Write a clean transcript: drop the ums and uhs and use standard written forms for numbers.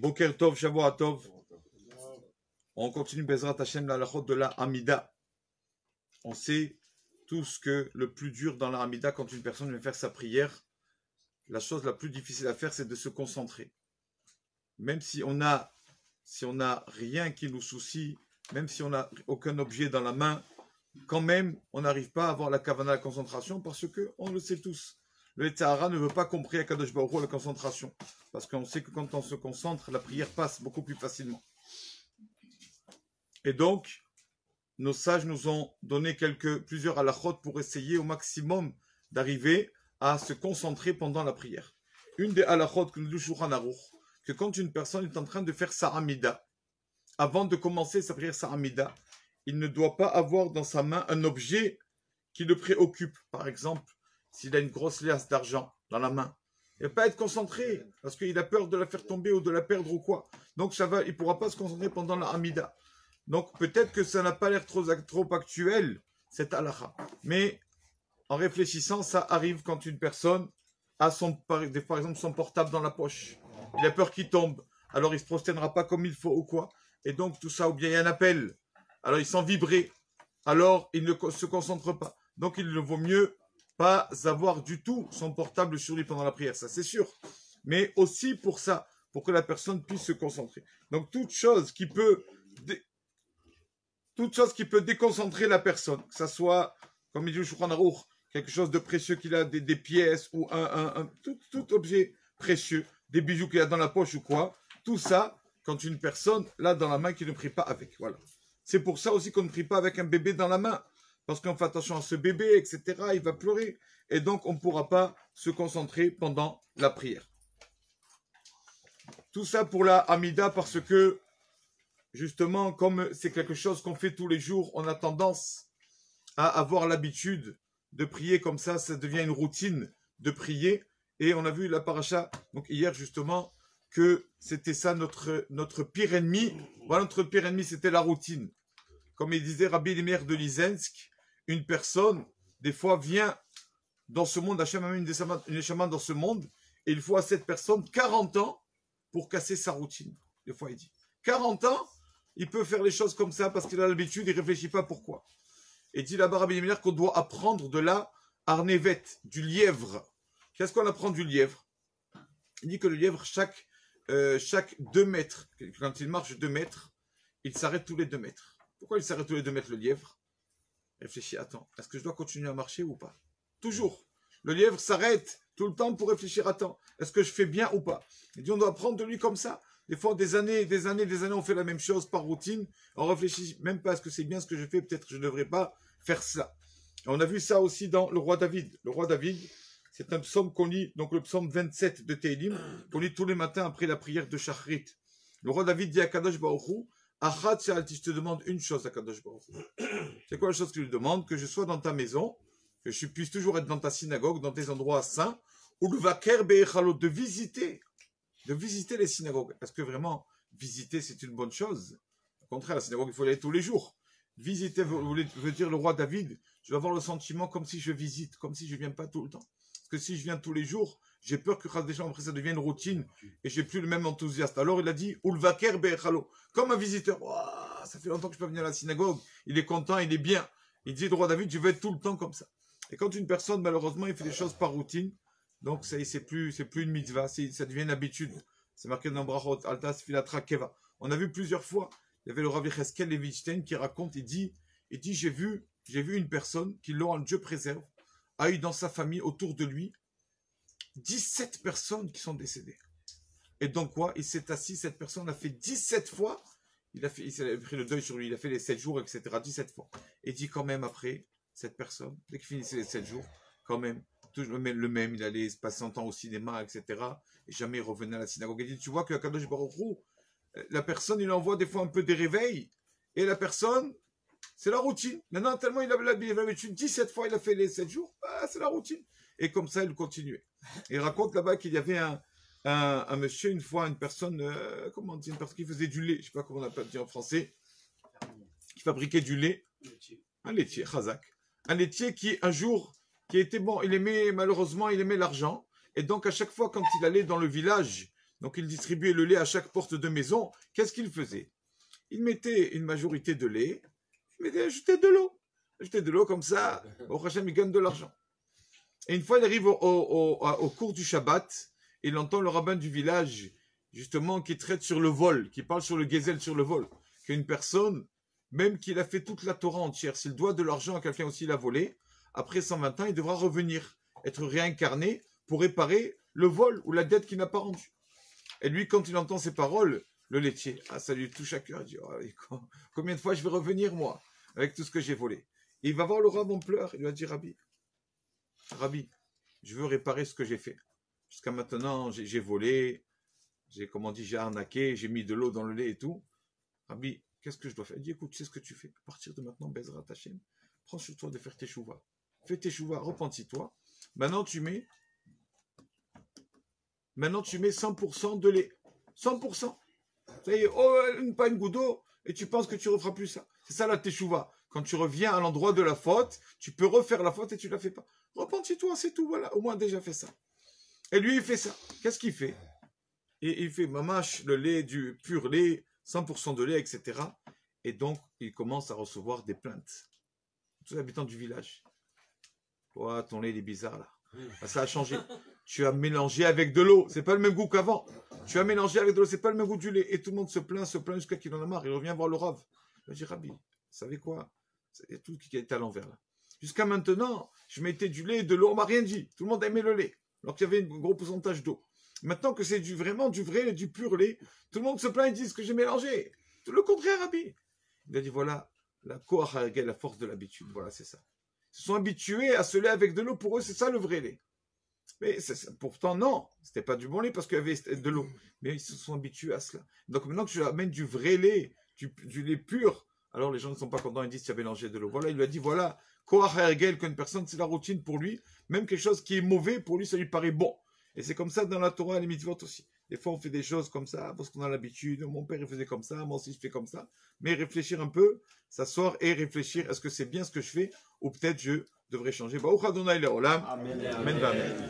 Boker Tov, Shavua Tov. On continue Bezrat Hashem la halachot de la Hamida. On sait tous que le plus dur dans la Hamida, quand une personne vient faire sa prière, la chose la plus difficile à faire, c'est de se concentrer. Même si on a rien qui nous soucie, même si on n'a aucun objet dans la main, quand même, on n'arrive pas à avoir la kavana, la concentration, parce que on le sait tous. Le Tzahara ne veut pas comprendre à Kadosh Baruch Hu la concentration. Parce qu'on sait que quand on se concentre, la prière passe beaucoup plus facilement. Et donc, nos sages nous ont donné plusieurs halachot pour essayer au maximum d'arriver à se concentrer pendant la prière. Une des halachot que nous dit Shulchan Aruch, que quand une personne est en train de faire sa Hamida, avant de commencer sa prière sa Hamida, il ne doit pas avoir dans sa main un objet qui le préoccupe. Par exemple, s'il a une grosse liasse d'argent dans la main, il ne va pas être concentré parce qu'il a peur de la faire tomber ou de la perdre ou quoi. Donc il ne pourra pas se concentrer pendant la Hamida. Donc peut-être que ça n'a pas l'air trop actuel, cette halakha. Mais en réfléchissant, ça arrive quand une personne a par exemple son portable dans la poche. Il a peur qu'il tombe. Alors il ne se prosternera pas comme il faut ou quoi. Et donc tout ça, ou bien il y a un appel. Alors il sent vibrer. Alors il ne se concentre pas. Donc il ne vaut mieux pas avoir du tout son portable sur lui pendant la prière. Ça c'est sûr. Mais aussi pour ça, pour que la personne puisse se concentrer. Donc toute chose qui peut déconcentrer la personne, que ça soit, comme il dit Shulchan Aruch, quelque chose de précieux qu'il a, des pièces ou tout objet précieux, des bijoux qu'il a dans la poche ou quoi, tout ça, quand une personne l'a dans la main, qui ne prie pas avec. Voilà. C'est pour ça aussi qu'on ne prie pas avec un bébé dans la main, parce qu'on fait attention à ce bébé, etc. Il va pleurer, et donc on ne pourra pas se concentrer pendant la prière. Tout ça pour la Hamida, parce que justement, comme c'est quelque chose qu'on fait tous les jours, on a tendance à avoir l'habitude de prier comme ça devient une routine de prier. Et on a vu la paracha, donc hier justement, que c'était ça notre pire ennemi. Voilà, notre pire ennemi, c'était la routine. Comme il disait Rabbi Elimelech de Lizensk, une personne, des fois, vient dans ce monde, Hachem a mis une neshama dans ce monde, et il faut à cette personne 40 ans pour casser sa routine. Des fois, il dit 40 ans, il peut faire les choses comme ça parce qu'il a l'habitude, il ne réfléchit pas pourquoi. Et dit là-bas Rabbi Elimelech qu'on doit apprendre de la arnevet, du lièvre. Qu'est-ce qu'on apprend du lièvre? Il dit que le lièvre, chaque 2 mètres, quand il marche 2 mètres, il s'arrête tous les 2 mètres. Pourquoi il s'arrête tous les 2 mètres, le lièvre? Réfléchis, attends, est-ce que je dois continuer à marcher ou pas? Toujours. Le lièvre s'arrête tout le temps pour réfléchir, attends, est-ce que je fais bien ou pas? Il dit on doit apprendre de lui comme ça. Des fois, des années, on fait la même chose par routine. On réfléchit même pas à ce que c'est bien ce que je fais. Peut-être que je ne devrais pas faire ça. Et on a vu ça aussi dans le roi David. Le roi David, c'est un psaume qu'on lit, donc le psaume 27 de Tehillim, qu'on lit tous les matins après la prière de Shachrit. Le roi David dit à Kadosh Baruch Hu, Achat Shalti, je te demande une chose à Kadosh Baruch Hu. C'est quoi la chose que je lui demande? Que je sois dans ta maison, que je puisse toujours être dans ta synagogue, dans tes endroits saints, ou le vaker be'echalot, de visiter les synagogues. Est-ce que vraiment, visiter, c'est une bonne chose? Au contraire, la synagogue, il faut y aller tous les jours. Visiter veut dire le roi David, je vais avoir le sentiment comme si je visite, comme si je ne viens pas tout le temps. Parce que si je viens tous les jours, j'ai peur que après ça devienne une routine et je n'ai plus le même enthousiasme. Alors il a dit, Ulvaker be'echalo, comme un visiteur. Wow, ça fait longtemps que je peux venir à la synagogue. Il est content, il est bien. Il dit, le roi David, je veux être tout le temps comme ça. Et quand une personne, malheureusement, il fait des choses par routine, donc ça c'est plus une mitzvah, ça devient une habitude. C'est marqué dans Brachot, Altas Filatra Keva. On a vu plusieurs fois, il y avait le Rav Yecheskel Levistein qui raconte, il dit j'ai vu une personne qui, loin Dieu préserve, a eu dans sa famille, autour de lui, 17 personnes qui sont décédées. Et donc quoi? Il s'est assis, cette personne a fait 17 fois, il a pris le deuil sur lui, il a fait les 7 jours, etc. 17 fois. Et dit quand même après, cette personne, dès qu'il finissait les 7 jours, quand même, toujours le même, il allait se passer son temps au cinéma, etc. Et jamais il revenait à la synagogue. Il dit, tu vois que Kadosh Baruch Hu, la personne, il envoie des fois un peu des réveils, et la personne, c'est la routine. Maintenant, tellement il avait l'habitude, 17 fois il a fait les 7 jours, c'est la routine. Et comme ça, il continuait. Et il raconte là-bas qu'il y avait un monsieur, une fois, une personne, comment on dit, une personne qui faisait du lait, je ne sais pas comment on appelle dire en français, qui fabriquait du lait, un laitier, Chazak, un laitier qui, un jour, qui était bon, malheureusement, il aimait l'argent, et donc à chaque fois, quand il allait dans le village, Donc il distribuait le lait à chaque porte de maison. Qu'est-ce qu'il faisait? Il mettait une majorité de lait, il ajoutait de l'eau. Ajoutait de l'eau comme ça, au Hachem, il gagne de l'argent. Et une fois, il arrive au cours du Shabbat, il entend le rabbin du village, justement, qui traite sur le vol, qui parle sur le gezel, sur le vol. Qu'une personne, même qu'il a fait toute la Torah entière, s'il doit de l'argent à quelqu'un aussi, il a volé, après 120 ans, il devra revenir, être réincarné pour réparer le vol ou la dette qu'il n'a pas rendue. Et lui, quand il entend ces paroles, le laitier, ça lui touche à cœur. Il dit, oh, combien de fois je vais revenir, moi, avec tout ce que j'ai volé? Et il va voir le rabbin en pleurs. Il lui a dit, Rabbi, je veux réparer ce que j'ai fait. Jusqu'à maintenant, j'ai volé, j'ai arnaqué, j'ai mis de l'eau dans le lait et tout. Rabbi, qu'est-ce que je dois faire? Il dit, écoute, tu sais ce que tu fais. À partir de maintenant, Bezrat Hashem, prends sur toi de faire tes chouvas. Fais tes chouvas, repentis-toi. Maintenant, tu mets 100% de lait. 100%. Ça y est, pas une goutte d'eau, et tu penses que tu ne referas plus ça. C'est ça la teshuva. Quand tu reviens à l'endroit de la faute, tu peux refaire la faute et tu ne la fais pas. Repentis-toi, c'est tout, voilà. Au moins déjà fait ça. Et lui, il fait ça. Qu'est-ce qu'il fait? Et il fait mamache, le lait, du pur lait, 100% de lait, etc. Et donc, il commence à recevoir des plaintes. Tous les habitants du village. Toi, ton lait, il est bizarre, là. Ça a changé. Tu as mélangé avec de l'eau. C'est pas le même goût qu'avant. Tu as mélangé avec de l'eau. C'est pas le même goût du lait. Et tout le monde se plaint jusqu'à qu'il en a marre. Il revient voir le Rav. Il dit, Rabbi, vous savez quoi? C'est tout qui est à l'envers, là. Jusqu'à maintenant, je mettais du lait et de l'eau. On m'a rien dit. Tout le monde aimait le lait. Alors qu'il y avait un gros pourcentage d'eau. Maintenant que c'est vraiment du vrai, du pur lait, tout le monde se plaint et dit ce que j'ai mélangé. Tout le contraire, Rabbi. Il a dit, voilà, la koach hargel, la force de l'habitude. Voilà, c'est ça. Ils se sont habitués à ce lait avec de l'eau. Pour eux, c'est ça le vrai lait. Mais pourtant, non. C'était pas du bon lait parce qu'il y avait de l'eau. Mais ils se sont habitués à cela. Donc maintenant que je amène du vrai lait, du lait pur, alors les gens ne sont pas contents. Ils disent, tu as mélangé de l'eau. Voilà, il lui a dit, voilà, koach hargel, qu'une personne, c'est la routine pour lui. Même quelque chose qui est mauvais, pour lui, ça lui paraît bon. Et c'est comme ça dans la Torah et les mitzvot aussi. Des fois, on fait des choses comme ça parce qu'on a l'habitude. Mon père, il faisait comme ça. Moi aussi, je fais comme ça. Mais réfléchir un peu, s'asseoir et réfléchir. Est-ce que c'est bien ce que je fais? Ou peut-être je devrais changer. Baruch Adonai Le'olam. Amen. Amen.